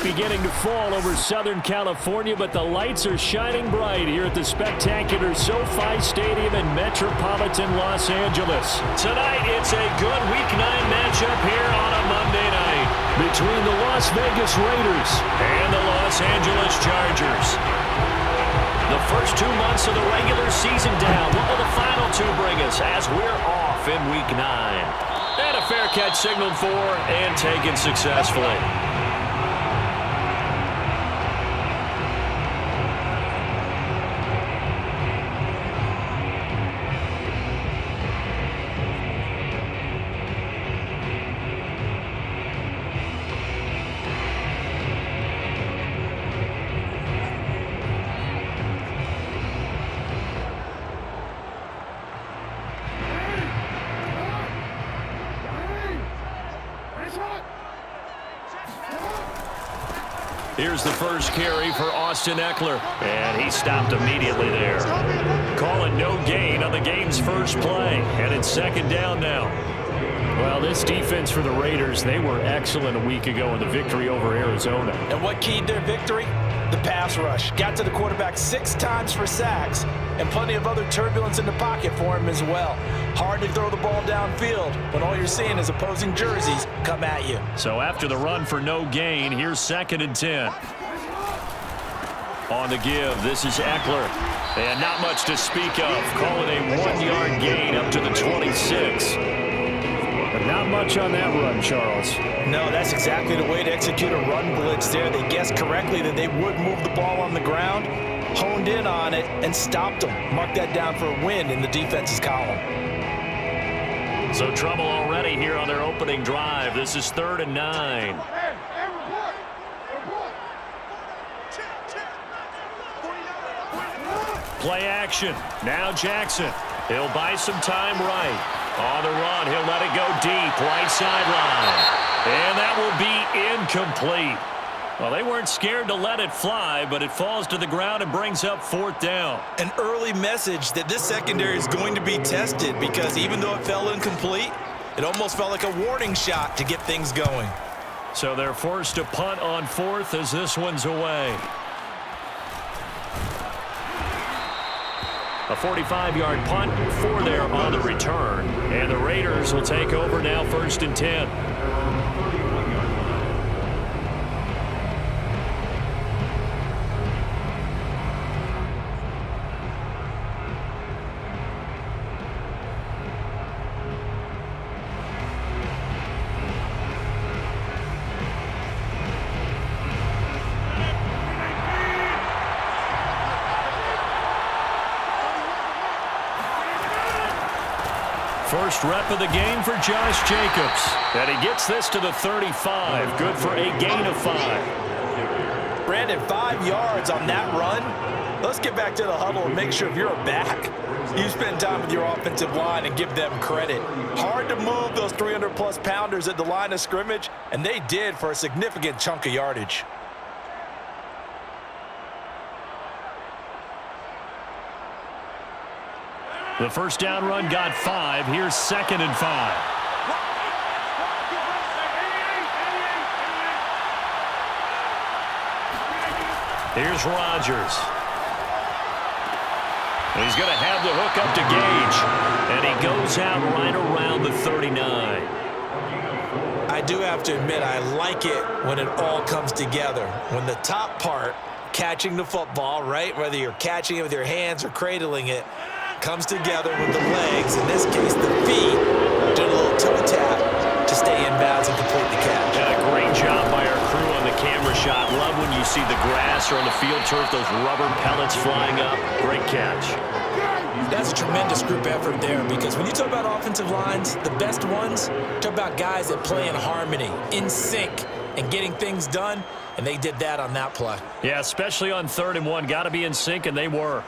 beginning to fall over Southern California, but the lights are shining bright here at the spectacular SoFi Stadium in metropolitan Los Angeles. Tonight, it's a good Week 9 matchup here on a Monday night between the Las Vegas Raiders and the Los Angeles Chargers. The first 2 months of the regular season down. What will the final 2 bring us as we're off in Week 9? And a fair catch signaled for and taken successfully. Here's the first carry for Austin Eckler, and he stopped immediately there. Calling no gain on the game's first play, and it's second down now. Well, this defense for the Raiders, they were excellent a week ago in the victory over Arizona. And what keyed their victory? The pass rush. Got to the quarterback 6 times for sacks, and plenty of other turbulence in the pocket for him as well. Hard to throw the ball downfield when all you're seeing is opposing jerseys come at you. So after the run for no gain, here's 2nd and 10. On the give, this is Eckler. And not much to speak of. Calling a 1-yard gain up to the 26. But not much on that run, Charles. No, that's exactly the way to execute a run blitz there. They guessed correctly that they would move the ball on the ground, honed in on it, and stopped them. Mark that down for a win in the defense's column. So trouble already here on their opening drive. This is 3rd and 9. Play action. Now Jackson. He'll buy some time right. On the run, he'll let it go deep, right sideline. And that will be incomplete. Well, they weren't scared to let it fly, but it falls to the ground and brings up 4th down. An early message that this secondary is going to be tested, because even though it fell incomplete, it almost felt like a warning shot to get things going. So they're forced to punt on 4th as this one's away. A 45-yard punt for there on the return. And the Raiders will take over now 1st and 10. First rep of the game for Josh Jacobs. And he gets this to the 35. Good for a gain of 5. Brandon, 5 yards on that run. Let's get back to the huddle and make sure if you're a back, you spend time with your offensive line and give them credit. Hard to move those 300-plus pounders at the line of scrimmage, and they did for a significant chunk of yardage. The first down run got 5. Here's 2nd and 5. Here's Rodgers. He's going to have the hook up to Gage. And he goes out right around the 39. I do have to admit, I like it when it all comes together. When the top part, catching the football, right, whether you're catching it with your hands or cradling it, comes together with the legs, in this case the feet, doing a little toe tap to stay in bounds and complete the catch. And a great job by our crew on the camera shot. Love when you see the grass or on the field turf, those rubber pellets flying up. Great catch. That's a tremendous group effort there, because when you talk about offensive lines, the best ones, talk about guys that play in harmony, in sync, and getting things done, and they did that on that play. Yeah, especially on 3rd and 1. Got to be in sync, and they were.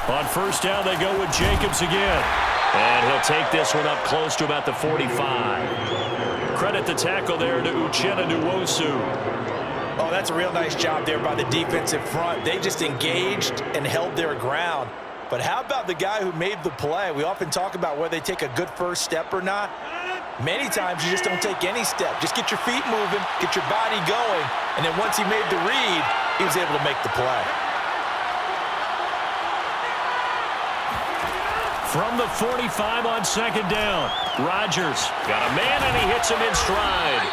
On first down, they go with Jacobs again. And he'll take this one up close to about the 45. Credit the tackle there to Uchenna Nwosu. Oh, that's a real nice job there by the defensive front. They just engaged and held their ground. But how about the guy who made the play? We often talk about whether they take a good first step or not. Many times you just don't take any step. Just get your feet moving, get your body going, and then once he made the read, he was able to make the play. From the 45 on second down, Rodgers got a man and he hits him in stride.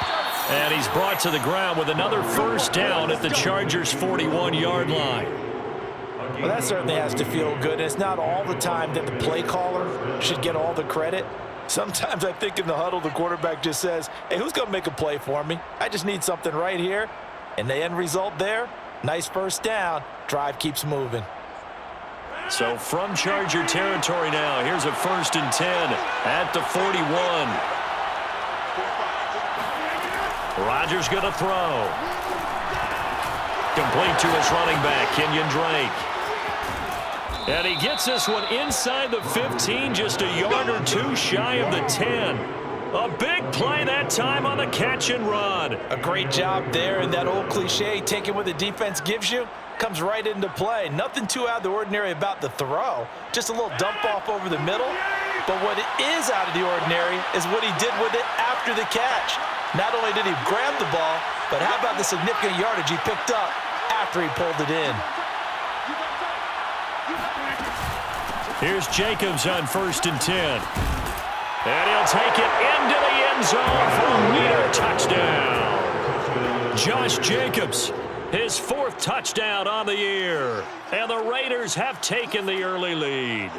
And he's brought to the ground with another first down at the Chargers' 41-yard line. Well, that certainly has to feel good. And it's not all the time that the play caller should get all the credit. Sometimes I think in the huddle, the quarterback just says, hey, who's going to make a play for me? I just need something right here. And the end result there, nice first down. Drive keeps moving. So from Charger territory now, here's a 1st and 10 at the 41. Rodgers going to throw. Complete to his running back, Kenyon Drake. And he gets this one inside the 15, just a yard or two shy of the 10. A big play that time on the catch and run. A great job there, and that old cliche, taking what the defense gives you, comes right into play. Nothing too out of the ordinary about the throw. Just a little dump off over the middle. But what is out of the ordinary is what he did with it after the catch. Not only did he grab the ball, but how about the significant yardage he picked up after he pulled it in. Here's Jacobs on 1st and 10. And he'll take it into the end zone for a Leader touchdown. Josh Jacobs, his 4th touchdown on the year. And the Raiders have taken the early lead.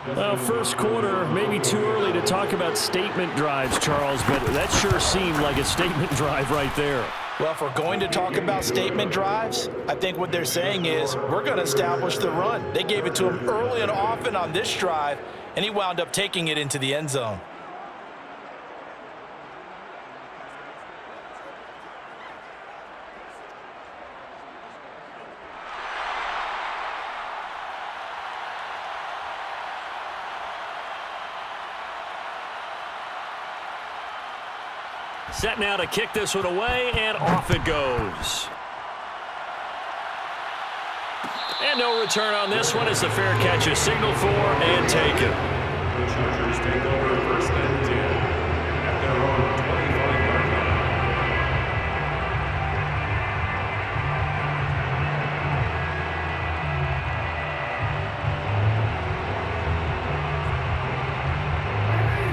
Well, first quarter, maybe too early to talk about statement drives, Charles, but that sure seemed like a statement drive right there. Well, if we're going to talk about statement drives, I think what they're saying is we're going to establish the run. They gave it to him early and often on this drive, and he wound up taking it into the end zone. Set now to kick this one away, and off it goes. And no return on this one as the fair catch is signaled for and taken. The Chargers take over 1st and 10 at their own 25-yard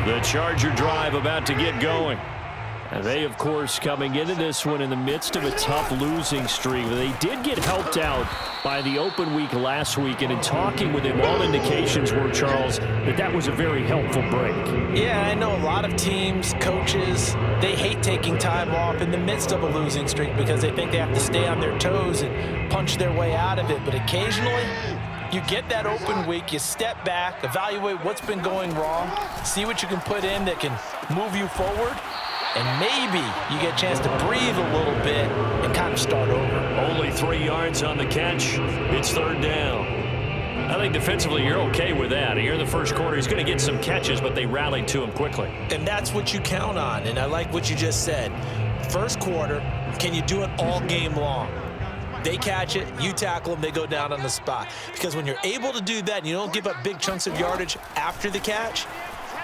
line. The Charger drive about to get going. And they, of course, coming into this one in the midst of a tough losing streak. They did get helped out by the open week last week, and in talking with him, all indications were, Charles, that was a very helpful break. Yeah, I know a lot of teams, coaches, they hate taking time off in the midst of a losing streak because they think they have to stay on their toes and punch their way out of it. But occasionally, you get that open week, you step back, evaluate what's been going wrong, see what you can put in that can move you forward, and maybe you get a chance to breathe a little bit and kind of start over. Only 3 yards on the catch. It's 3rd down. I think defensively you're okay with that. Here in the first quarter, he's going to get some catches, but they rallied to him quickly. And that's what you count on, and I like what you just said. First quarter, can you do it all game long? They catch it, you tackle them, they go down on the spot. Because when you're able to do that and you don't give up big chunks of yardage after the catch,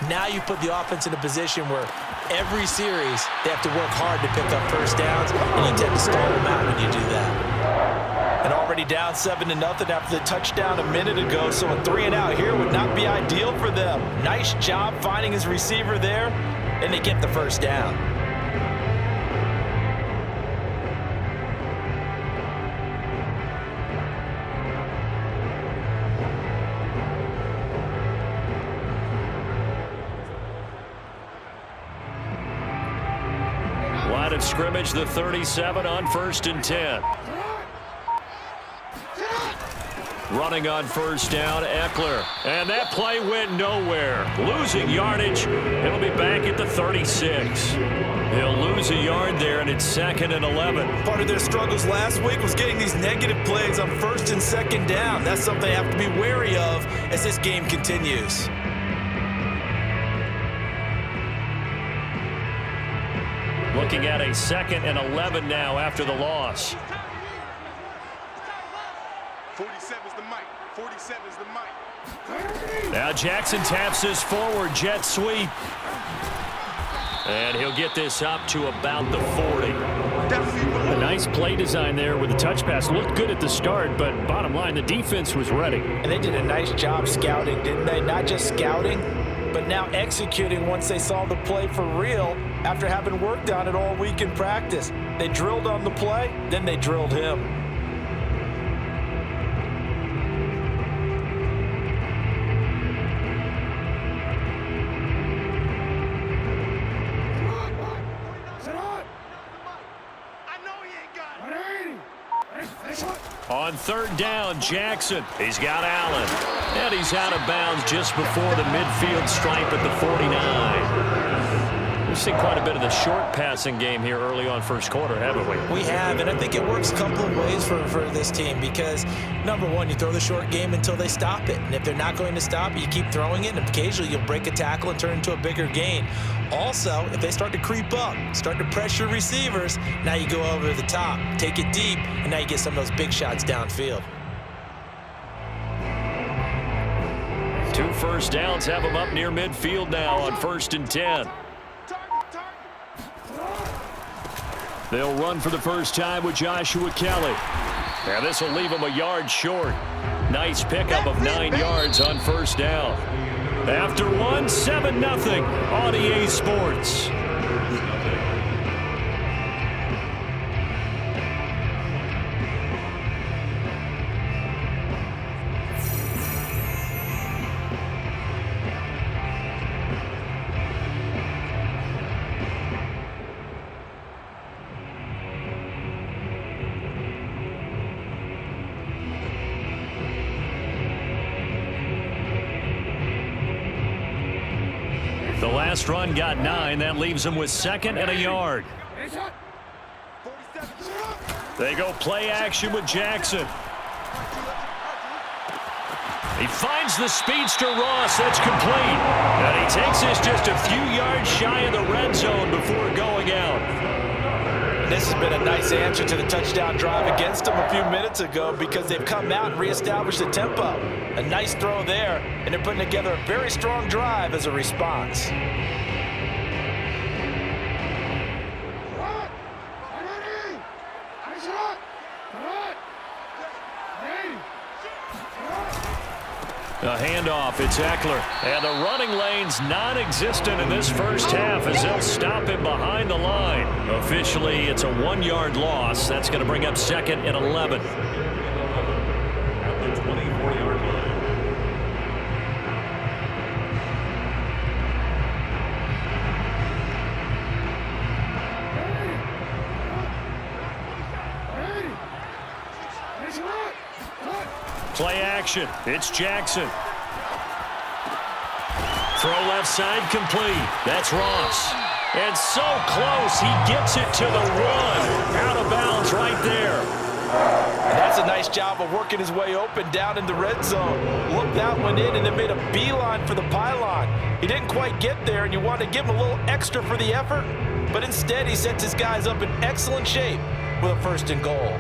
now you put the offense in a position where every series they have to work hard to pick up first downs, and you tend to stall them out when you do that. And already down 7-0 after the touchdown a minute ago, so a 3 and out here would not be ideal for them. Nice job finding his receiver there, and they get the first down. Line of scrimmage, the 37 on 1st and 10. Running on 1st down, Eckler. And that play went nowhere. Losing yardage. It'll be back at the 36. He'll lose a yard there, and it's 2nd and 11. Part of their struggles last week was getting these negative plays on 1st and 2nd down. That's something they have to be wary of as this game continues. Looking at a 2nd and 11 now after the loss. 47 is the mic. 47 is the mic. Now Jackson taps this forward jet sweep. And he'll get this up to about the 40. A nice play design there with the touch pass. Looked good at the start, but bottom line, the defense was ready. And they did a nice job scouting, didn't they? Not just scouting, but now executing once they saw the play for real after having worked on it all week in practice. They drilled on the play, then they drilled him. On 3rd down, Jackson. He's got Allen. And he's out of bounds just before the midfield stripe at the 49. We've seen quite a bit of the short passing game here early on first quarter, haven't we? We have, and I think it works a couple of ways for this team because, number one, you throw the short game until they stop it. And if they're not going to stop it, you keep throwing it, and occasionally you'll break a tackle and turn into a bigger gain. Also, if they start to creep up, start to pressure receivers, now you go over the top, take it deep, and now you get some of those big shots downfield. 2 first downs have them up near midfield now on 1st and 10. They'll run for the first time with Joshua Kelly. Now this will leave them a yard short. Nice pickup of 9 yards on 1st down. After 1, 7-0 on EA Sports. The last run got 9. That leaves them with 2nd and a yard. They go play action with Jackson. He finds the speedster Ross. That's complete. And he takes this just a few yards shy of the red zone before going out. This has been a nice answer to the touchdown drive against them a few minutes ago because they've come out and reestablished the tempo. A nice throw there, and they're putting together a very strong drive as a response. A handoff, it's Eckler. And the running lane's non-existent in this first half as they'll stop him behind the line. Officially, it's a 1-yard loss. That's going to bring up 2nd and 11. At the 24-yard line. Play action. It's Jackson. Throw left side complete. That's Ross. And so close. He gets it to the 1. Out of bounds right there. And that's a nice job of working his way open down in the red zone. Looked that one in and then made a beeline for the pylon. He didn't quite get there, and you want to give him a little extra for the effort. But instead, he sets his guys up in excellent shape with a 1st and goal.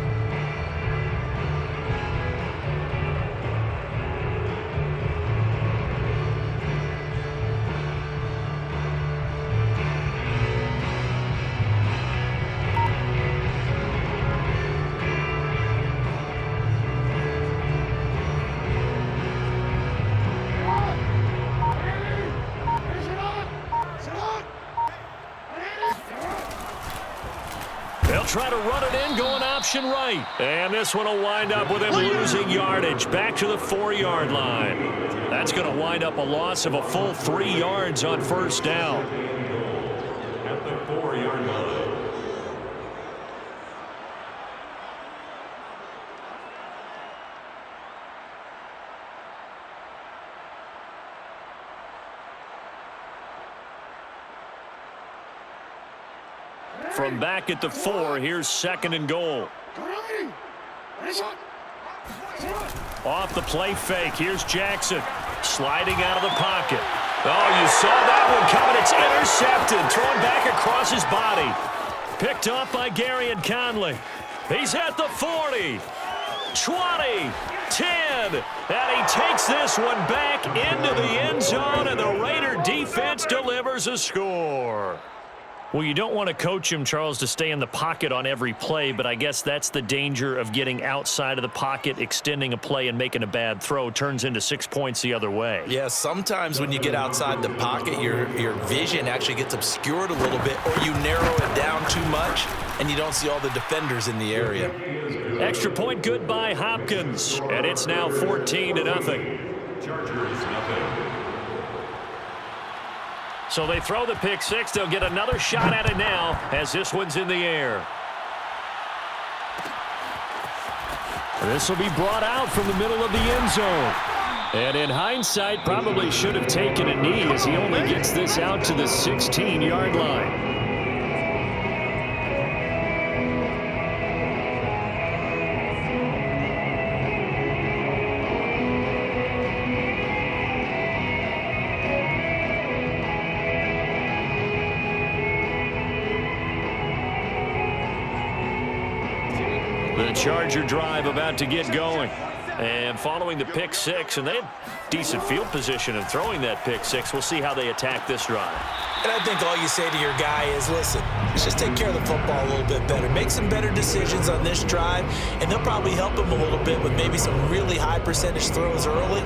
They'll try to run it in, going option right. And this one will wind up with him losing yardage back to the 4-yard line. That's going to wind up a loss of a full 3 yards on 1st down. At the 4-yard line. From back at the 4, here's 2nd and goal. Off the play fake, here's Jackson. Sliding out of the pocket. Oh, you saw that one coming. It's intercepted. Thrown back across his body. Picked off by Gary and Conley. He's at the 40, 20, 10, and he takes this one back into the end zone, and the Raider defense delivers a score. Well, you don't want to coach him, Charles, to stay in the pocket on every play, but I guess that's the danger of getting outside of the pocket, extending a play, and making a bad throw. Turns into 6 points the other way. Yeah, sometimes when you get outside the pocket, your vision actually gets obscured a little bit, or you narrow it down too much, and you don't see all the defenders in the area. Extra point good by Hopkins, and it's now 14-0. Chargers, nothing. So they throw the pick six. They'll get another shot at it now as this one's in the air. This will be brought out from the middle of the end zone. And in hindsight, probably should have taken a knee as he only gets this out to the 16-yard line. The Charger drive about to get going. And following the pick six, and they had decent field position in throwing that pick six. We'll see how they attack this drive. And I think all you say to your guy is, listen, let's just take care of the football a little bit better. Make some better decisions on this drive, and they'll probably help him a little bit with maybe some really high percentage throws early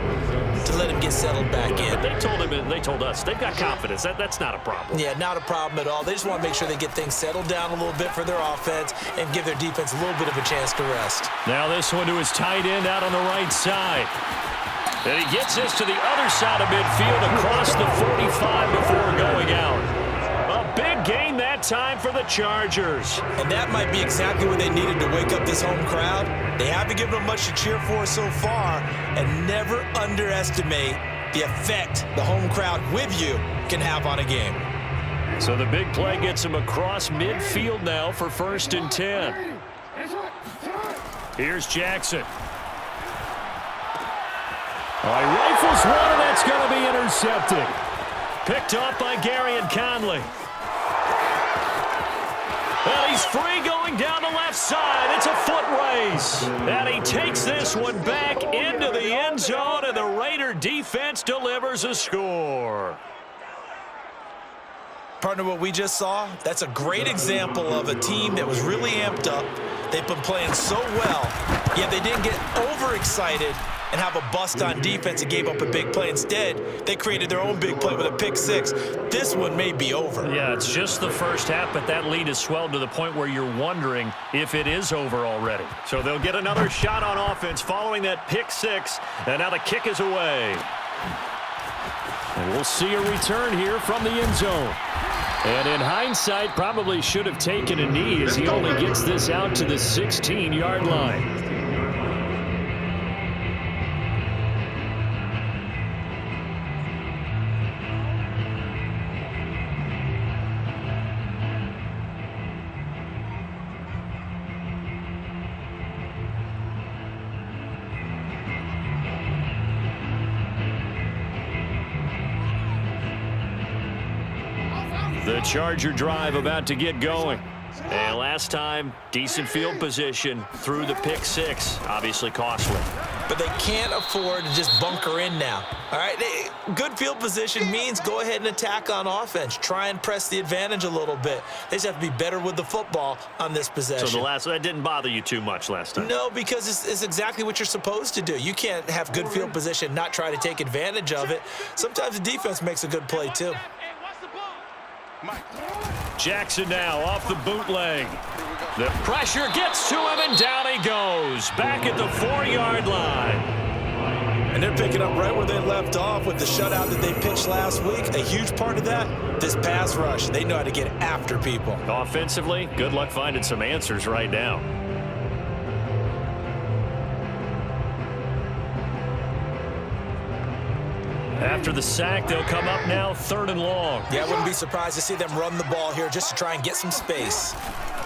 to let him get settled back in. They told him, and they told us, they've got confidence. That's not a problem. Yeah, not a problem at all. They just want to make sure they get things settled down a little bit for their offense and give their defense a little bit of a chance to rest. Now this one to his tight end out on the right side. And he gets this to the other side of midfield across the 45 before going out. A big gain that time for the Chargers. And that might be exactly what they needed to wake up this home crowd. They haven't given them much to cheer for so far, and never underestimate the effect the home crowd with you can have on a game. So the big play gets him across midfield now for 1st and 10. Here's Jackson. All right, rifles one, and that's going to be intercepted. Picked off by Gary and Conley. And he's free going down the left side. It's a foot race. And he takes this one back into the end zone, and the Raider defense delivers a score. Partner, what we just saw, that's a great example of a team that was really amped up. They've been playing so well, yet they didn't get overexcited and have a bust on defense and gave up a big play. Instead, they created their own big play with a pick six. This one may be over. Yeah, it's just the first half, but that lead has swelled to the point where you're wondering if it is over already. So they'll get another shot on offense following that pick six, and now the kick is away. And we'll see a return here from the end zone. And in hindsight, probably should have taken a knee as he only gets this out to the 16-yard line. The Charger drive about to get going. And last time, decent field position through the pick six. Obviously costly. But they can't afford to just bunker in now. All right, good field position means go ahead and attack on offense. Try and press the advantage a little bit. They just have to be better with the football on this possession. So that didn't bother you too much last time? No, because it's exactly what you're supposed to do. You can't have good field position, not try to take advantage of it. Sometimes the defense makes a good play too. Jackson now off the bootleg. The pressure gets to him, and down he goes. Back at the 4-yard line. And they're picking up right where they left off with the shutout that they pitched last week. A huge part of that, this pass rush. They know how to get after people. Offensively, good luck finding some answers right now. After the sack, they'll come up now 3rd and long. Yeah, I wouldn't be surprised to see them run the ball here just to try and get some space.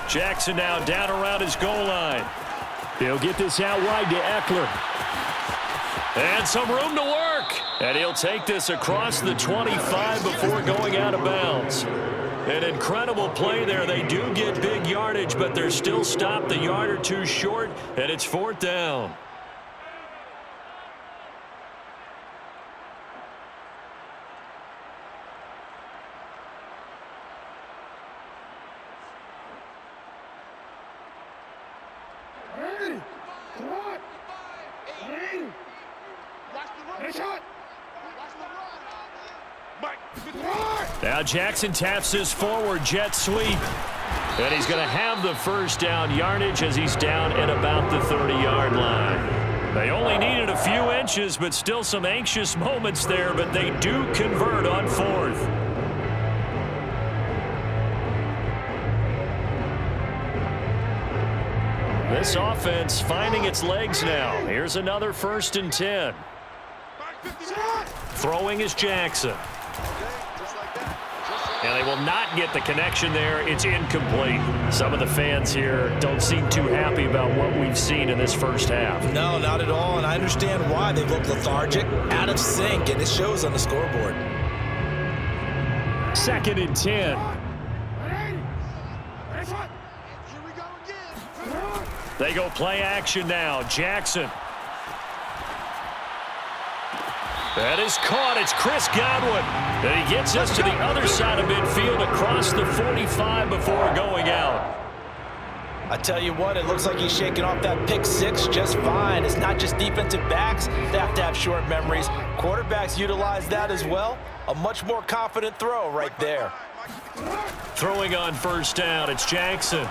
Jackson now down around his goal line. He'll get this out wide to Eckler. And some room to work. And he'll take this across the 25 before going out of bounds. An incredible play there. They do get big yardage, but they're still stopped a yard or two short, and it's 4th down. Now Jackson taps his forward jet sweep. And he's going to have the first down yardage as he's down at about the 30-yard line. They only needed a few inches, but still some anxious moments there, but they do convert on 4th. This offense finding its legs now. Here's another 1st and 10. Throwing is Jackson. And they will not get the connection there. It's incomplete. Some of the fans here don't seem too happy about what we've seen in this first half. No, not at all, and I understand why. They look lethargic, out of sync, and it shows on the scoreboard. 2nd and 10. They go play action now. Jackson. That is caught. It's Chris Godwin. And he gets us to the other side of midfield across the 45 before going out. I tell you what, it looks like he's shaking off that pick six just fine. It's not just defensive backs. They have to have short memories. Quarterbacks utilize that as well. A much more confident throw right there. Throwing on 1st down, it's Jackson.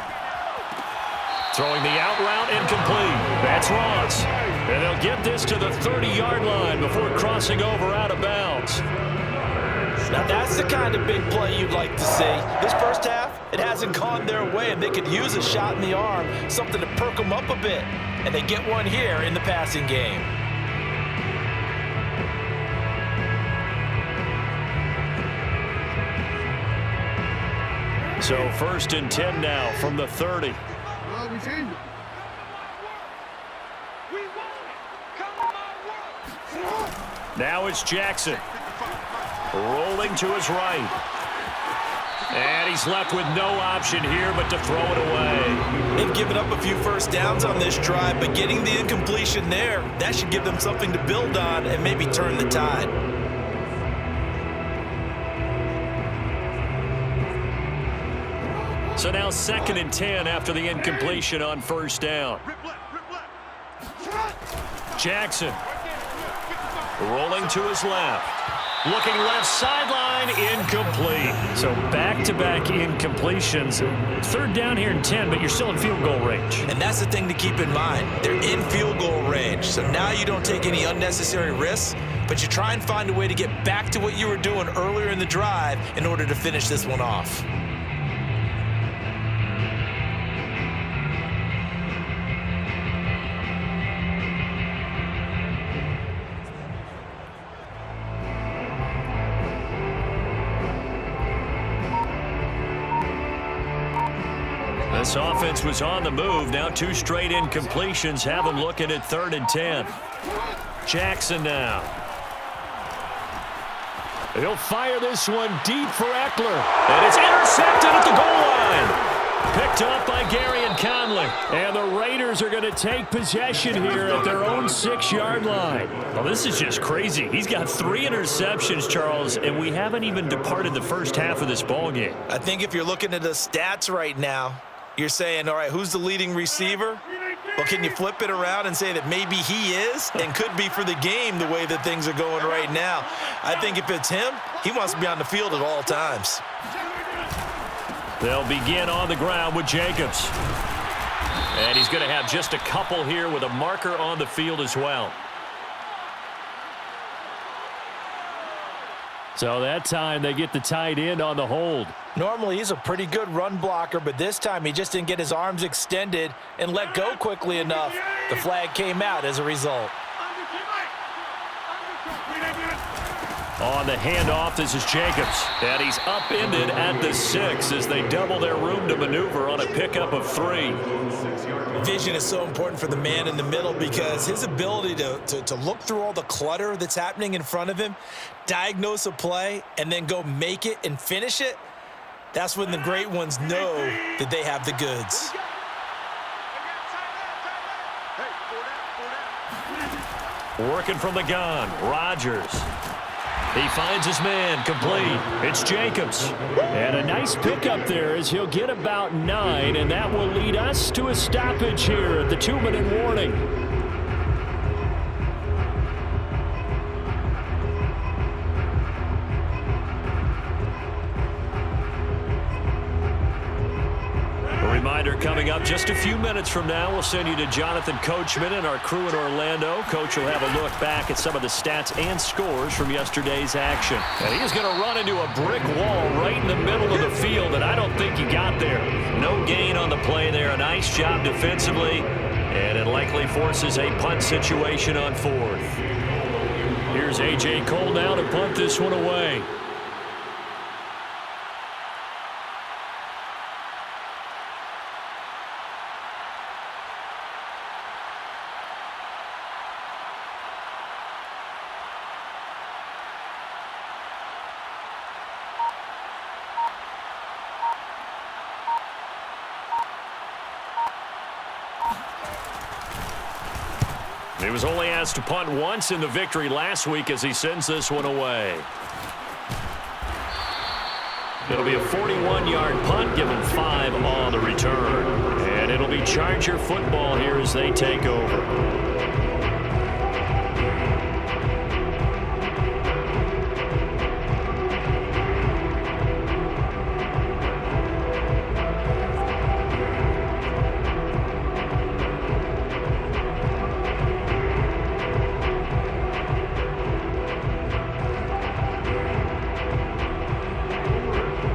Throwing the out route incomplete. That's Ross. And they'll get this to the 30-yard line before crossing over out of bounds. Now that's the kind of big play you'd like to see. This first half, it hasn't gone their way, and they could use a shot in the arm, something to perk them up a bit. And they get one here in the passing game. So 1st and 10 now from the 30. Now it's Jackson. Rolling to his right. And he's left with no option here but to throw it away. They've given up a few first downs on this drive, but getting the incompletion there, that should give them something to build on and maybe turn the tide. So now 2nd and 10 after the incompletion on 1st down. Jackson rolling to his left. Looking left sideline, incomplete. So back-to-back incompletions. 3rd down here and 10, but you're still in field goal range. And that's the thing to keep in mind. They're in field goal range. So now you don't take any unnecessary risks, but you try and find a way to get back to what you were doing earlier in the drive in order to finish this one off. This offense was on the move. Now 2 straight incompletions have them looking at 3rd and 10. Jackson now. He'll fire this one deep for Eckler. And it's intercepted at the goal line. Picked up by Gary and Conley. And the Raiders are going to take possession here at their own 6-yard line. Well, this is just crazy. He's got 3 interceptions, Charles, and we haven't even departed the first half of this ballgame. I think if you're looking at the stats right now, you're saying, all right, who's the leading receiver? Well, can you flip it around and say that maybe he is and could be for the game the way that things are going right now? I think if it's him, he wants to be on the field at all times. They'll begin on the ground with Jacobs. And he's going to have just a couple here with a marker on the field as well. So that time they get the tight end on the hold. Normally he's a pretty good run blocker, but this time he just didn't get his arms extended and let go quickly enough. The flag came out as a result. On the handoff, this is Jacobs. And he's upended at the 6 as they double their room to maneuver on a pickup of 3. Vision is so important for the man in the middle because his ability to look through all the clutter that's happening in front of him, diagnose a play, and then go make it and finish it, That's when the great ones know that they have the goods. Working from the gun, Rodgers. He finds his man, complete. It's Jacobs. And a nice pickup there as he'll get about 9, and that will lead us to a stoppage here at the 2-minute warning. Reminder coming up just a few minutes from now. We'll send you to Jonathan Coachman and our crew in Orlando. Coach will have a look back at some of the stats and scores from yesterday's action. And he's going to run into a brick wall right in the middle of the field, and I don't think he got there. No gain on the play there. A nice job defensively, and it likely forces a punt situation on 4th. Here's A.J. Cole now to punt this one away. He was only asked to punt once in the victory last week as he sends this one away. It'll be a 41-yard punt, given 5 on the return. And it'll be Charger football here as they take over.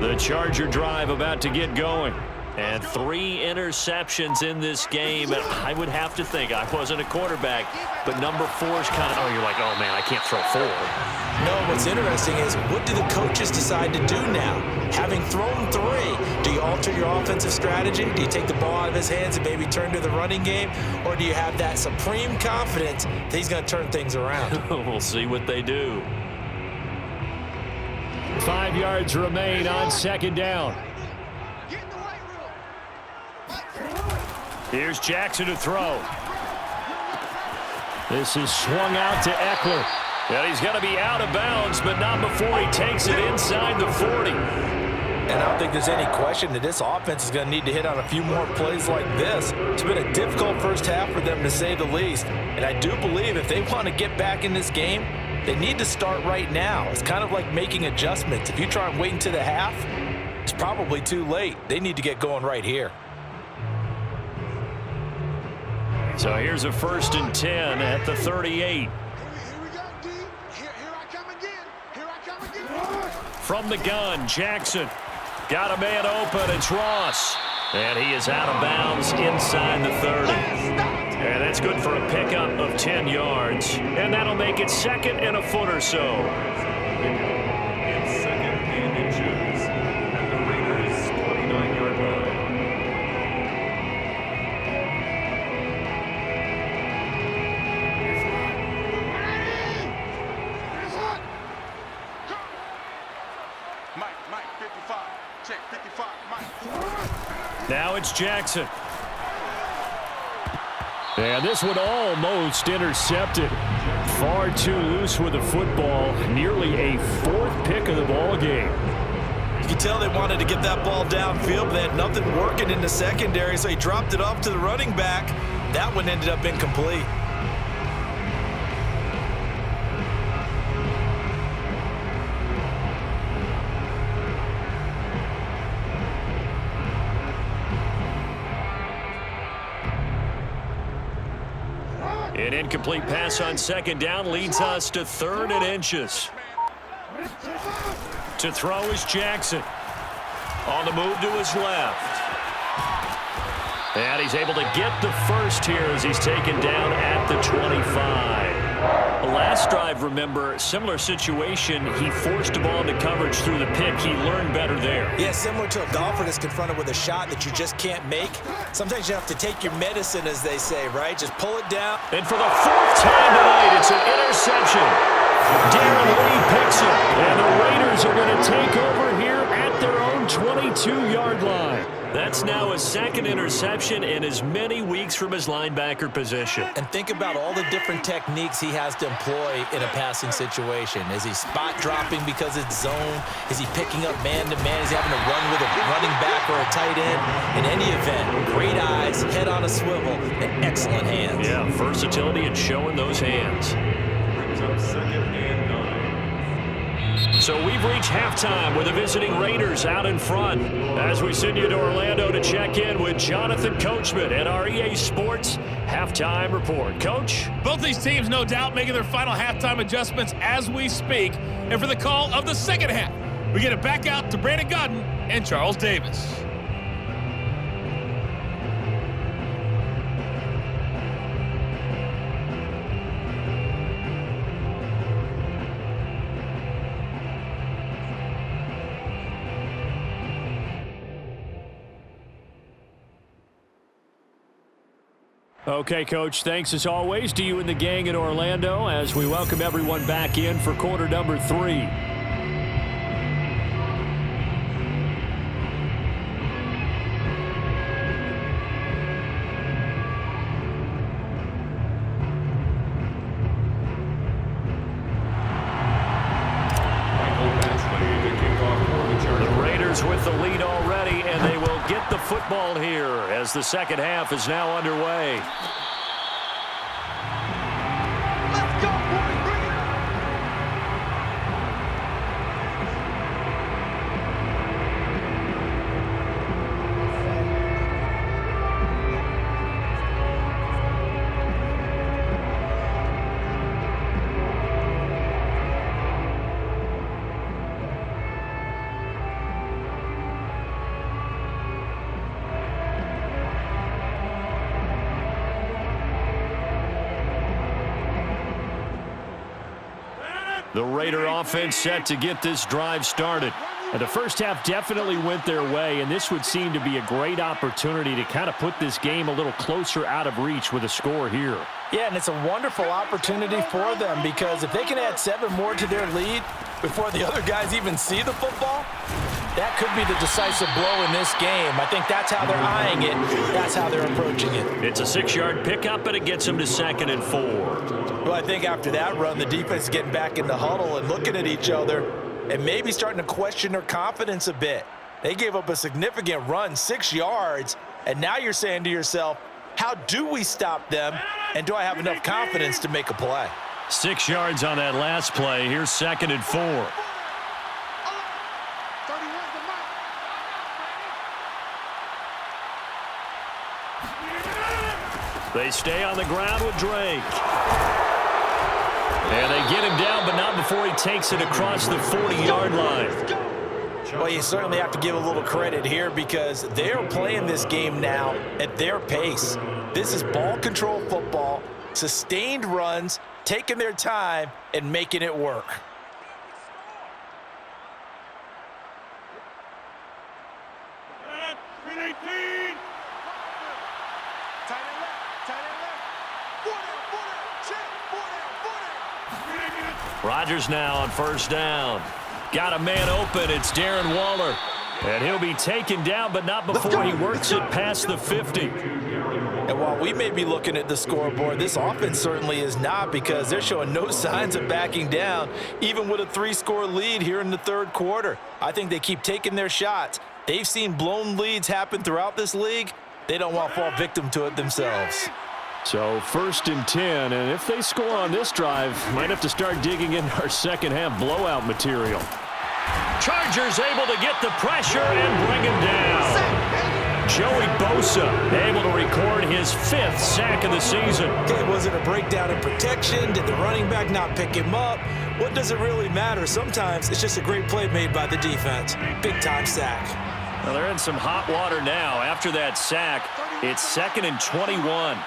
The Charger drive about to get going. And 3 interceptions in this game. And I would have to think, I wasn't a quarterback, but number 4 is kind of, oh, you're like, oh, man, I can't throw 4. No, what's interesting is, what do the coaches decide to do now? Having thrown 3, do you alter your offensive strategy? Do you take the ball out of his hands and maybe turn to the running game? Or do you have that supreme confidence that he's going to turn things around? We'll see what they do. 5 yards remain on 2nd down. Here's Jackson to throw. This is swung out to Eckler. And he's going to be out of bounds, but not before he takes it inside the 40. And I don't think there's any question that this offense is going to need to hit on a few more plays like this. It's been a difficult first half for them, to say the least. And I do believe if they want to get back in this game, they need to start right now. It's kind of like making adjustments. If you try and wait until the half, it's probably too late. They need to get going right here. So here's a 1st and 10 at the 38. Here we go, D. Here I come again. Here I come again. From the gun, Jackson. Got a man open. It's Ross. And he is out of bounds inside the 30. And that's good for a pickup of 10 yards. And that'll make it 2nd and a foot or so. It's 2nd and inches at the Raiders' 29-yard line. Mike, 55. Check, 55, Mike. Now it's Jackson. And this one almost intercepted. Far too loose with the football. Nearly a 4th pick of the ball game. You can tell they wanted to get that ball downfield, but they had nothing working in the secondary, so he dropped it off to the running back. That one ended up incomplete. An incomplete pass on 2nd down leads us to 3rd and inches. To throw is Jackson. On the move to his left. And he's able to get the first here as he's taken down at the 25. The last drive, remember, similar situation. He forced the ball into coverage through the pick. He learned better there. Yeah, similar to a golfer that's confronted with a shot that you just can't make. Sometimes you have to take your medicine, as they say, right? Just pull it down. And for the 4th time tonight, it's an interception. Darren Lee picks it. And the Raiders are going to take over here at their own 22-yard line. That's now a second interception in as many weeks from his linebacker position. And think about all the different techniques he has to employ in a passing situation. Is he spot dropping because it's zone? Is he picking up man-to-man? Is he having to run with a running back or a tight end? In any event, great eyes, head on a swivel, and excellent hands. Yeah, versatility and showing those hands. Brings up 2nd and 9. So we've reached halftime with the visiting Raiders out in front. As we send you to Orlando to check in with Jonathan Coachman at our EA Sports Halftime Report. Coach? Both these teams, no doubt, making their final halftime adjustments as we speak. And for the call of the second half, we get it back out to Brandon Godden and Charles Davis. Okay, Coach, thanks as always to you and the gang in Orlando as we welcome everyone back in for quarter number 3. The Raiders with the lead already, and they will get the football here as the second half is now underway. Let's go, boys. Bring it. The Raider offense set to get this drive started. And the first half definitely went their way, and this would seem to be a great opportunity to kind of put this game a little closer out of reach with a score here. Yeah, and it's a wonderful opportunity for them because if they can add 7 more to their lead before the other guys even see the football, that could be the decisive blow in this game. I think that's how they're eyeing it. That's how they're approaching it. It's a 6-yard pickup, and it gets them to 2nd and 4. Well, I think after that run, the defense is getting back in the huddle and looking at each other and maybe starting to question their confidence a bit. They gave up a significant run, 6 yards, and now you're saying to yourself, how do we stop them, and do I have enough confidence to make a play? 6 yards on that last play. Here's 2nd and 4. 31's the mark. They stay on the ground with Drake. And they get him down, but not before he takes it across the 40-yard line. Well, you certainly have to give a little credit here because they're playing this game now at their pace. This is ball control football, sustained runs, taking their time, and making it work. Rodgers now on 1st down. Got a man open. It's Darren Waller. And he'll be taken down, but not before he works it past the 50. And while we may be looking at the scoreboard, this offense certainly is not because they're showing no signs of backing down, even with a 3-score lead here in the 3rd quarter. I think they keep taking their shots. They've seen blown leads happen throughout this league. They don't want to fall victim to it themselves. So 1st and 10, and if they score on this drive, might have to start digging in our second half blowout material. Chargers able to get the pressure and bring him down. Joey Bosa able to record his 5th sack of the season. Okay, was it a breakdown in protection? Did the running back not pick him up? What does it really matter? Sometimes it's just a great play made by the defense. Big-time sack. Well, they're in some hot water now. After that sack, it's 2nd and 21.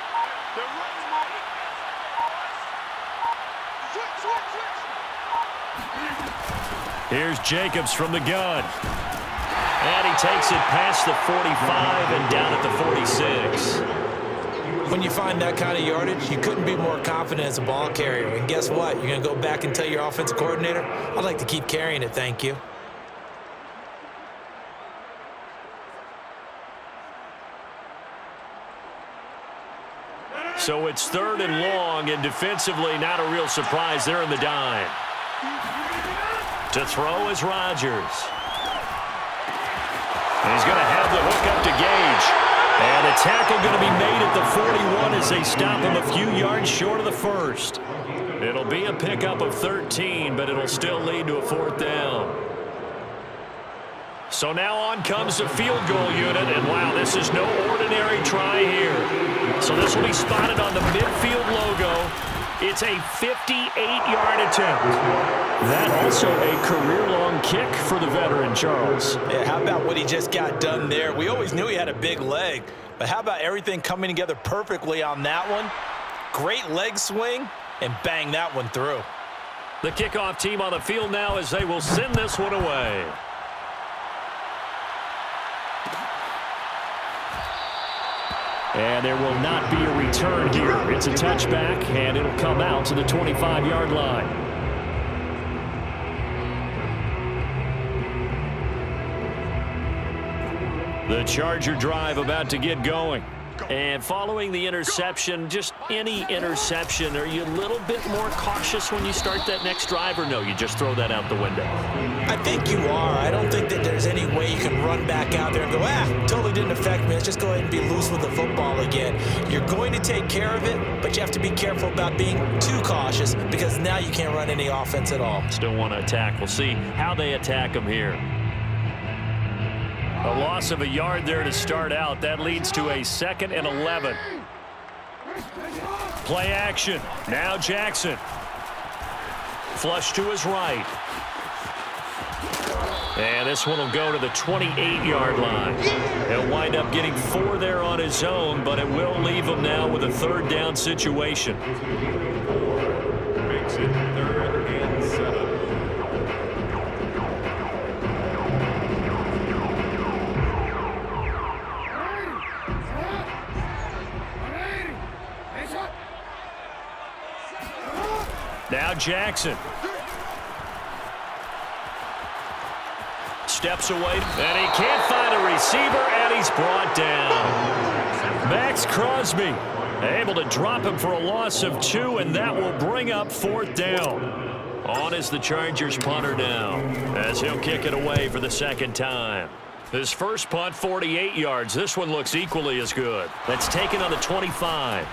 Here's Jacobs from the gun. And he takes it past the 45 and down at the 46. When you find that kind of yardage, you couldn't be more confident as a ball carrier. And guess what? You're going to go back and tell your offensive coordinator, I'd like to keep carrying it, thank you. So it's 3rd and long, and defensively not a real surprise. They're in the dime. To throw is Rodgers. He's going to have the hook up to Gage. And a tackle going to be made at the 41 as they stop him a few yards short of the first. It'll be a pickup of 13, but it'll still lead to a 4th down. So now on comes the field goal unit, and wow, this is no ordinary try here. So this will be spotted on the midfield logo. It's a 58-yard attempt. That also a career-long kick for the veteran, Charles. Yeah, how about what he just got done there? We always knew he had a big leg, but how about everything coming together perfectly on that one? Great leg swing, and bang that one through. The kickoff team on the field now as they will send this one away. And there will not be a return here. It's a touchback, and it'll come out to the 25-yard line. The Charger drive about to get going. And following the interception, just any interception, are you a little bit more cautious when you start that next drive, or no, you just throw that out the window? I think you are. I don't think that there's any way you can run back out there and go, totally didn't affect me. Let's just go ahead and be loose with the football again. You're going to take care of it, but you have to be careful about being too cautious because now you can't run any offense at all. Still want to attack. We'll see how they attack them here. A loss of a yard there to start out. That leads to a 2nd and 11. Play action. Now Jackson. Flush to his right. And this one will go to the 28-yard line. He'll wind up getting 4 there on his own, but it will leave him now with a 3rd down situation. Makes it 3rd and 7. Now Jackson. Steps away, and he can't find a receiver, and he's brought down. Max Crosby able to drop him for a loss of 2, and that will bring up 4th down. On is the Chargers punter now, as he'll kick it away for the 2nd time. His first punt, 48 yards. This one looks equally as good. That's taken on the 25.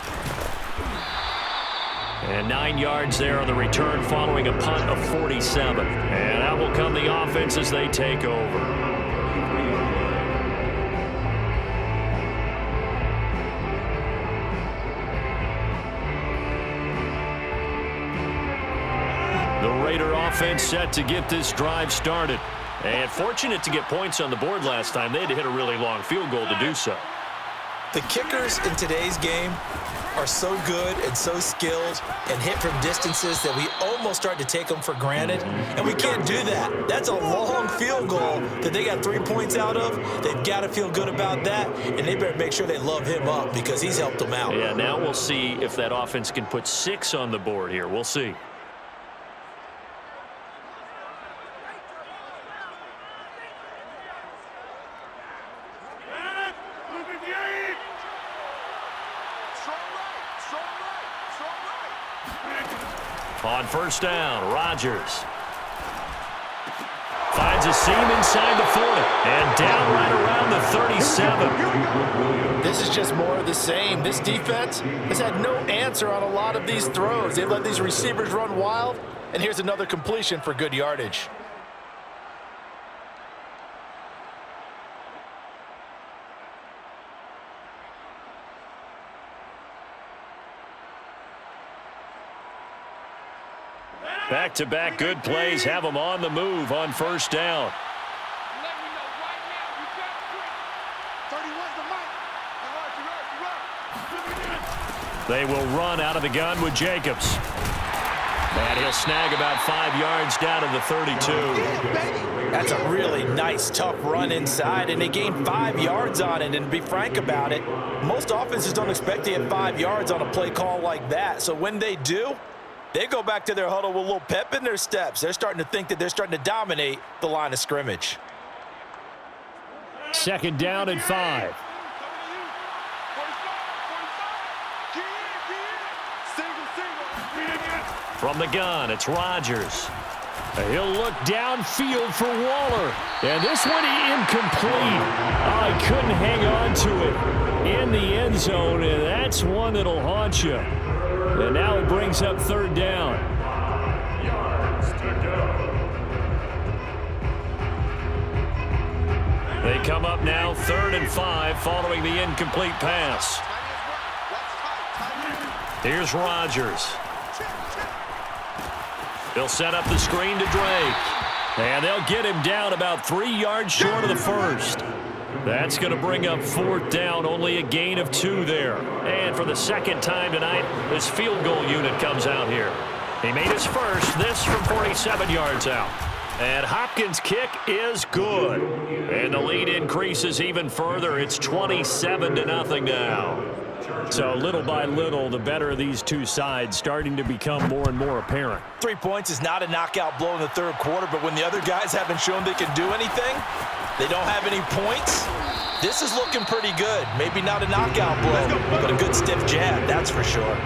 And 9 yards there on the return following a punt of 47. And out will come the offense as they take over. The Raider offense set to get this drive started. And fortunate to get points on the board last time. They had to hit a really long field goal to do so. The kickers in today's game are so good and so skilled and hit from distances that we almost start to take them for granted, and we can't do that. That's a long field goal that they got 3 points out of. They've got to feel good about that, and they better make sure they love him up because he's helped them out. Yeah, now we'll see if that offense can put 6 on the board here. We'll see. On 1st down, Rodgers finds a seam inside the 40 and down right around the 37. This is just more of the same. This defense has had no answer on a lot of these throws. They let these receivers run wild, and here's another completion for good yardage. Back-to-back good plays have them on the move on 1st down. Let me know right now you got quick. 31's the mic. They will run out of the gun with Jacobs. And he'll snag about 5 yards down to the 32. That's a really nice, tough run inside, and they gained 5 yards on it. And to be frank about it, most offenses don't expect to get 5 yards on a play call like that. So when they do, they go back to their huddle with a little pep in their steps. They're starting to think that they're starting to dominate the line of scrimmage. 2nd down and 5. From the gun, it's Rodgers. He'll look downfield for Waller. And this one incomplete. Oh, he couldn't hang on to it in the end zone, and that's one that'll haunt you. And now it brings up third down. Yards to go. They come up now 3rd and 5 following the incomplete pass. Here's Rodgers. They'll set up the screen to Drake. And they'll get him down about 3 yards short of the first. That's going to bring up 4th down, only a gain of 2 there. And for the second time tonight, this field goal unit comes out here. He made his first, this from 47 yards out. And Hopkins' kick is good. And the lead increases even further. It's 27-0 now. So little by little, the better of these two sides starting to become more and more apparent. 3 points is not a knockout blow in the third quarter, but when the other guys haven't shown they can do anything, they don't have any points, this is looking pretty good. Maybe not a knockout blow, but a good stiff jab, that's for sure.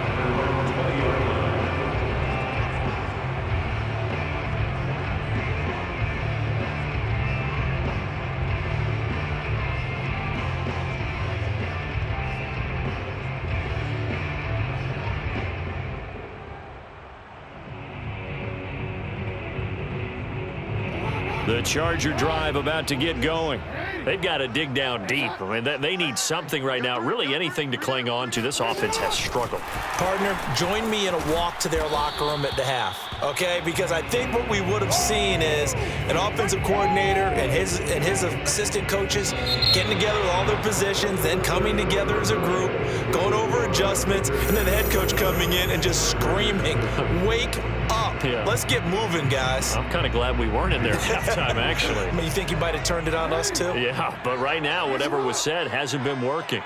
The Charger drive about to get going. They've got to dig down deep. I mean, they need something right now, really anything to cling on to. This offense has struggled. Partner, join me in a walk to their locker room at the half, okay? Because I think what we would have seen is an offensive coordinator and his assistant coaches getting together with all their positions, then coming together as a group, going over adjustments, and then the head coach coming in and just screaming, "Wake up. Yeah. Let's get moving, guys." I'm kind of glad we weren't in there at halftime, actually. I mean, you think you might have turned it on us, too? Yeah, but right now, whatever was said hasn't been working.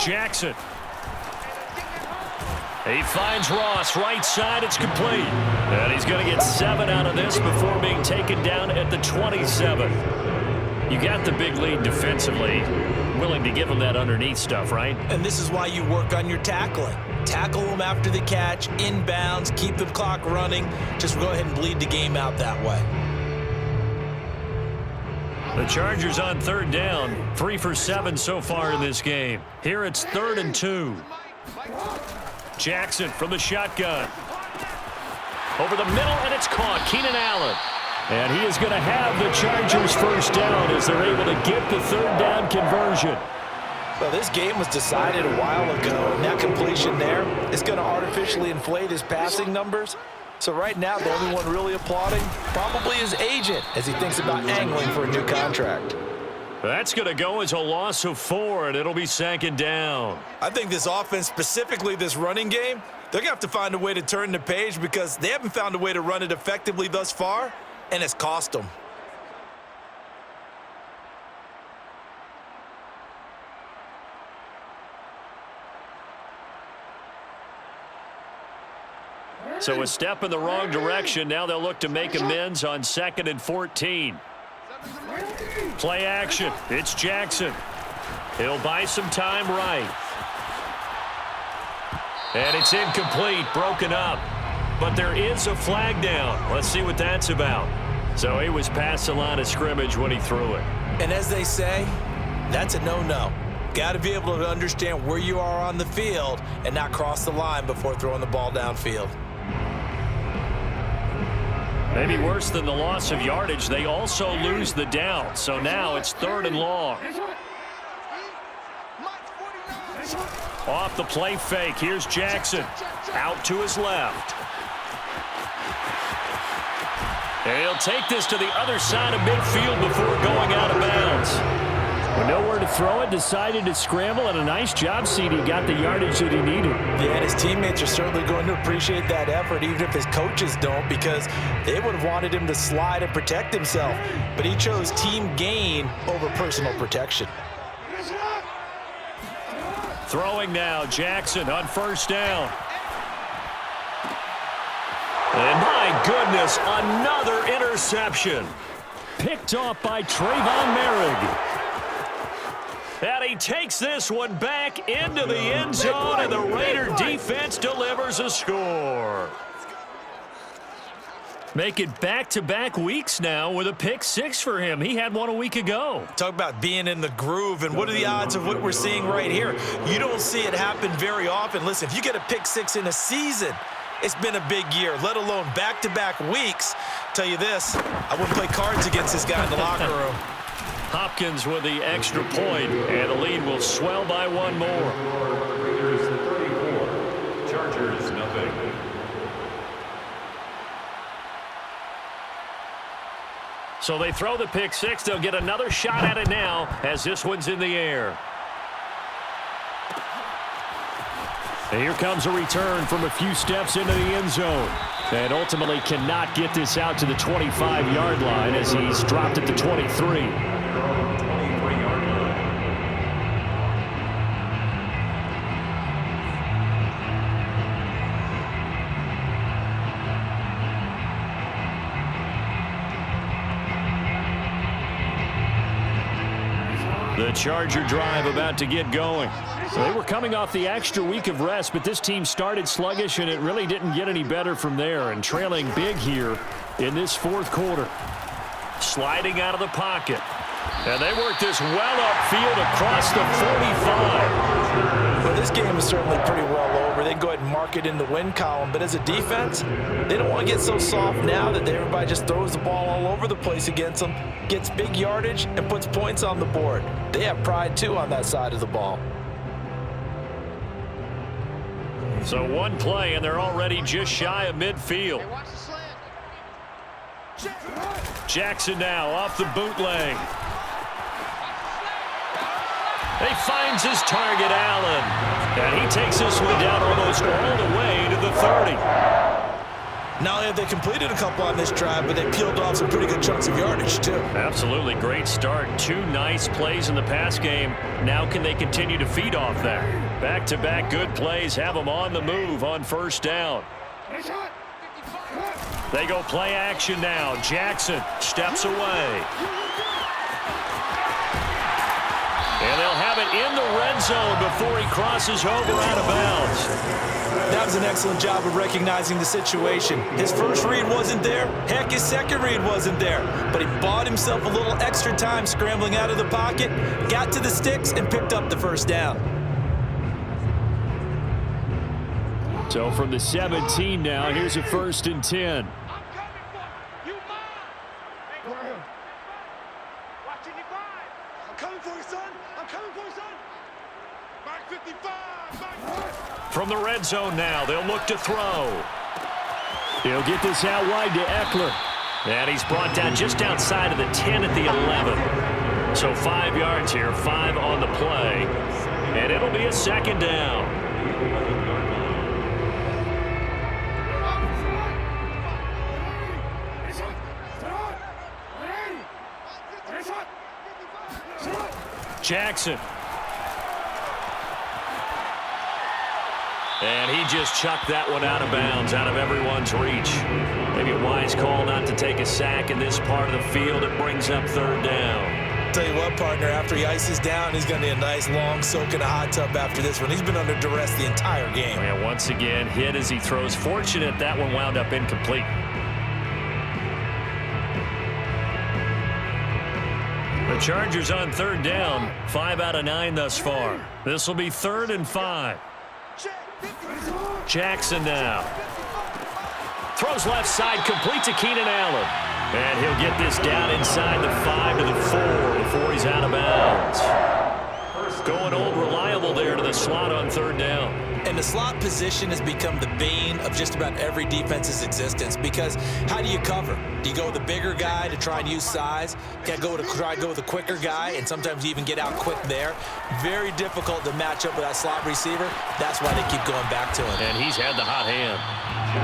Jackson. He finds Ross, right side, it's complete. And he's going to get 7 out of this before being taken down at the 27. You got the big lead defensively, willing to give him that underneath stuff, right? And this is why you work on your tackling. Tackle them after the catch, inbounds, keep the clock running. Just go ahead and bleed the game out that way. The Chargers on 3rd down, 3 for 7 so far in this game. Here it's 3rd and 2. Jackson from the shotgun. Over the middle, and it's caught. Keenan Allen. And he is going to have the Chargers first down as they're able to get the 3rd down conversion. Well, this game was decided a while ago, and that completion there is going to artificially inflate his passing numbers. So right now, the only one really applauding probably his agent as he thinks about angling for a new contract. That's going to go as a loss of 4, and it'll be 2nd down. I think this offense, specifically this running game, they're going to have to find a way to turn the page because they haven't found a way to run it effectively thus far, and it's cost them. So a step in the wrong direction. Now they'll look to make amends on 2nd and 14. Play action. It's Jackson. He'll buy some time right. And it's incomplete, broken up. But there is a flag down. Let's see what that's about. So he was past the line of scrimmage when he threw it. And as they say, that's a no-no. Got to be able to understand where you are on the field and not cross the line before throwing the ball downfield. Maybe worse than the loss of yardage, they also lose the down. So now it's 3rd and long. Off the play fake, here's Jackson. Out to his left. And he'll take this to the other side of midfield before going out of bounds. With nowhere to throw it, decided to scramble, and a nice job, CD. Got the yardage that he needed. Yeah, and his teammates are certainly going to appreciate that effort, even if his coaches don't, because they would have wanted him to slide and protect himself. But he chose team gain over personal protection. Throwing now, Jackson on 1st down. And my goodness, another interception. Picked off by Trayvon Merrick. And he takes this one back into the end zone, and the Raider defense delivers a score. Make it back-to-back weeks now with a pick six for him. He had one a week ago. Talk about being in the groove, and what are the odds of what we're seeing right here? You don't see it happen very often. Listen, if you get a pick six in a season, it's been a big year, let alone back-to-back weeks. Tell you this, I wouldn't play cards against this guy in the locker room. Hopkins with the extra point, and the lead will swell by one more. Raiders 34, Chargers nothing. So they throw the pick six. They'll get another shot at it now as this one's in the air. And here comes a return from a few steps into the end zone. And ultimately cannot get this out to the 25-yard line as he's dropped at the 23. The Charger drive about to get going. So they were coming off the extra week of rest, but this team started sluggish, and it really didn't get any better from there, and trailing big here in this fourth quarter. Sliding out of the pocket. And they work this well upfield across the 45. Well, this game is certainly pretty well over. They can go ahead and mark it in the win column, but as a defense, they don't want to get so soft now that everybody just throws the ball all over the place against them, gets big yardage, and puts points on the board. They have pride, too, on that side of the ball. So one play, and they're already just shy of midfield. Jackson now off the bootleg. He finds his target, Allen. And he takes this one down almost all the way to the 30. Not only have they completed a couple on this drive, but they peeled off some pretty good chunks of yardage, too. Absolutely great start. Two nice plays in the pass game. Now can they continue to feed off that? Back-to-back good plays have them on the move on first down. They go play action now. Jackson steps away. And they'll have it in the red zone before he crosses over out of bounds. That was an excellent job of recognizing the situation. His first read wasn't there. Heck, his second read wasn't there. But he bought himself a little extra time scrambling out of the pocket, got to the sticks, and picked up the first down. So from the 17 now, here's a 1st and 10. From the red zone now, they'll look to throw. He'll get this out wide to Eckler. And he's brought down just outside of the 10 at the 11. So 5 yards here, 5 on the play. And it'll be a second down. Jackson. And he just chucked that one out of bounds, out of everyone's reach. Maybe a wise call not to take a sack in this part of the field. It brings up 3rd down. Tell you what, partner, after he ices down, he's going to need a nice long soak in a hot tub after this one. He's been under duress the entire game. And once again, hit as he throws. Fortunate that one wound up incomplete. The Chargers on 3rd down, 5 out of 9 thus far. This will be 3rd and 5. Jackson now. Throws left side, complete to Keenan Allen. And he'll get this down inside the 5 to the 4 before he's out of bounds. Going old reliable there to the slot on 3rd down. And the slot position has become the bane of just about every defense's existence, because how do you cover? Do you go with the bigger guy to try and use size? You got to try to go with the quicker guy, and sometimes you even get out quick there. Very difficult to match up with that slot receiver. That's why they keep going back to him. And he's had the hot hand.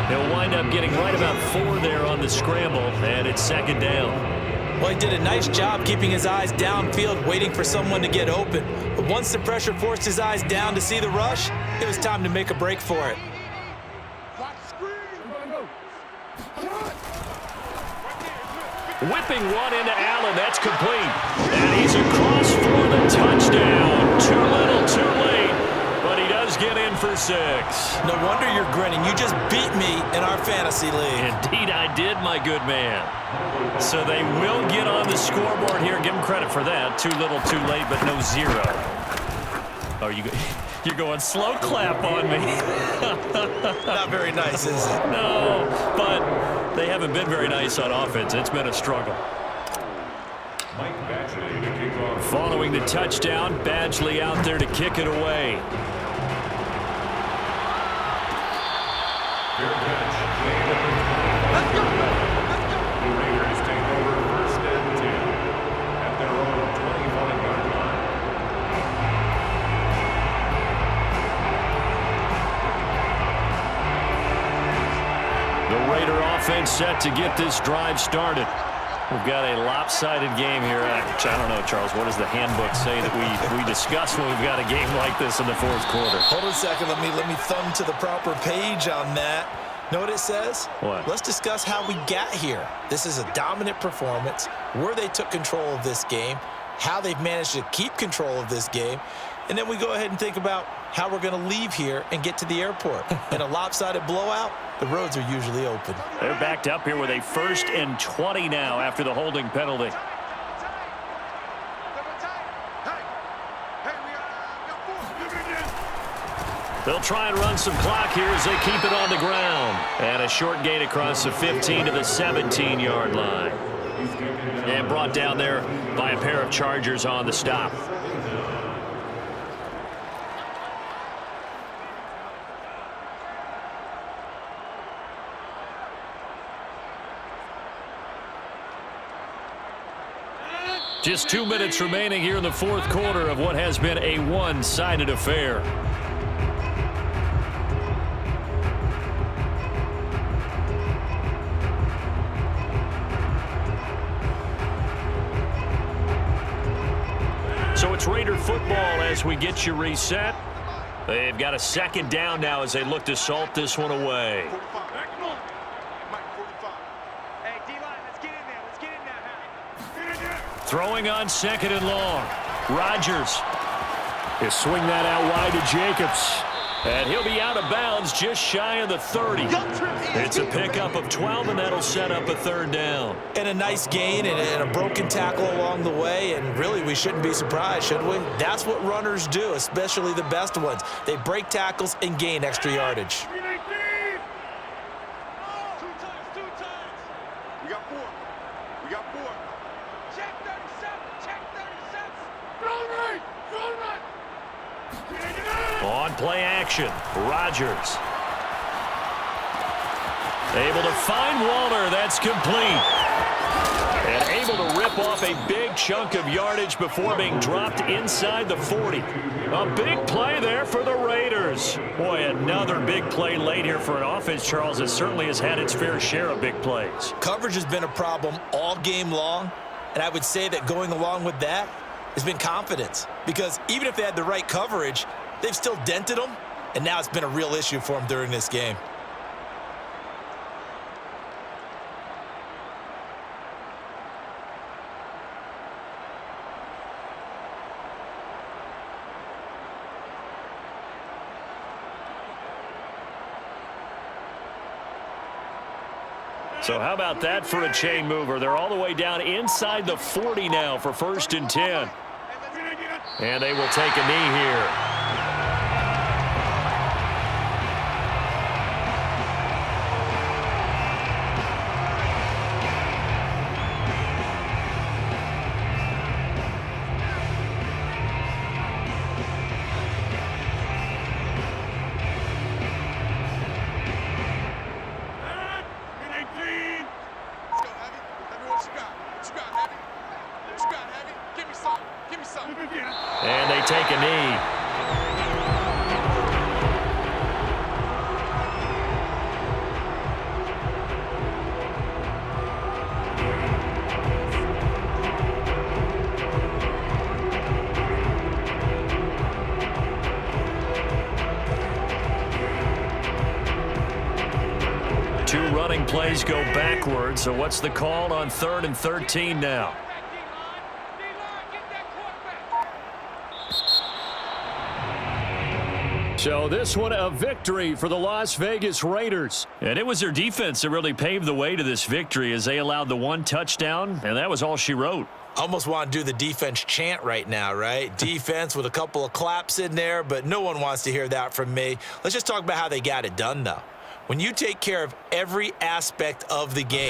He'll wind up getting right about 4 there on the scramble, and it's 2nd down. Well, he did a nice job keeping his eyes downfield, waiting for someone to get open. But once the pressure forced his eyes down to see the rush, it was time to make a break for it. Whipping one into Allen. That's complete. And he's across for the touchdown. 6. No wonder you're grinning. You just beat me in our fantasy league. Indeed, I did, my good man. So they will get on the scoreboard here. Give them credit for that. Too little, too late, but no 0. Oh, you're going slow clap on me. Not very nice, is it? No, but they haven't been very nice on offense. It's been a struggle. Mike Badgley to kick off. Following the touchdown, Badgley out there to kick it away. Fair catch. Let's go. The Raiders take over 1st and 10 at their own 25-yard line. The Raider offense set to get this drive started. We've got a lopsided game here. I don't know, Charles. What does the handbook say that we discuss when we've got a game like this in the 4th quarter? Hold on a second. Let me thumb to the proper page on that. Know what it says? What? Let's discuss how we got here. This is a dominant performance, where they took control of this game, how they've managed to keep control of this game, and then we go ahead and think about how we're going to leave here and get to the airport. In a lopsided blowout, the roads are usually open. They're backed up here with a 1st and 20 now after the holding penalty. They'll try and run some clock here as they keep it on the ground. And a short gain across the 15 to the 17-yard line. And brought down there by a pair of Chargers on the stop. Just 2 minutes remaining here in the 4th quarter of what has been a one-sided affair. So it's Raider football as we get you reset. They've got a 2nd down now as they look to salt this one away. 45. Mike, 45. Hey, D-line, let's get in there. Let's get in there, Harry. Get in there. Throwing on 2nd and long. Rodgers. He'll swing that out wide to Jacobs. And he'll be out of bounds just shy of the 30. It's a pickup of 12, and that'll set up a 3rd down. And a nice gain and a broken tackle along the way, and really we shouldn't be surprised, should we? That's what runners do, especially the best ones. They break tackles and gain extra yardage. Two times. We got 4. We got 4. Check 37. Check 37. Throw right. On play action, Rodgers. Able to find Waller. That's complete. And able to rip off a big chunk of yardage before being dropped inside the 40. A big play there for the Raiders. Boy, another big play late here for an offense, Charles, that certainly has had its fair share of big plays. Coverage has been a problem all game long, and I would say that going along with that has been confidence. Because even if they had the right coverage, they've still dented them, and now it's been a real issue for them during this game. So how about that for a chain mover? They're all the way down inside the 40 now for 1st and 10. And they will take a knee here. And they take a knee. Two running plays go backwards. So what's the call on 3rd and 13 now? So this one a victory for the Las Vegas Raiders. And it was their defense that really paved the way to this victory as they allowed the one touchdown, and that was all she wrote. Almost want to do the defense chant right now, right? Defense with a couple of claps in there, but no one wants to hear that from me. Let's just talk about how they got it done, though. When you take care of every aspect of the game,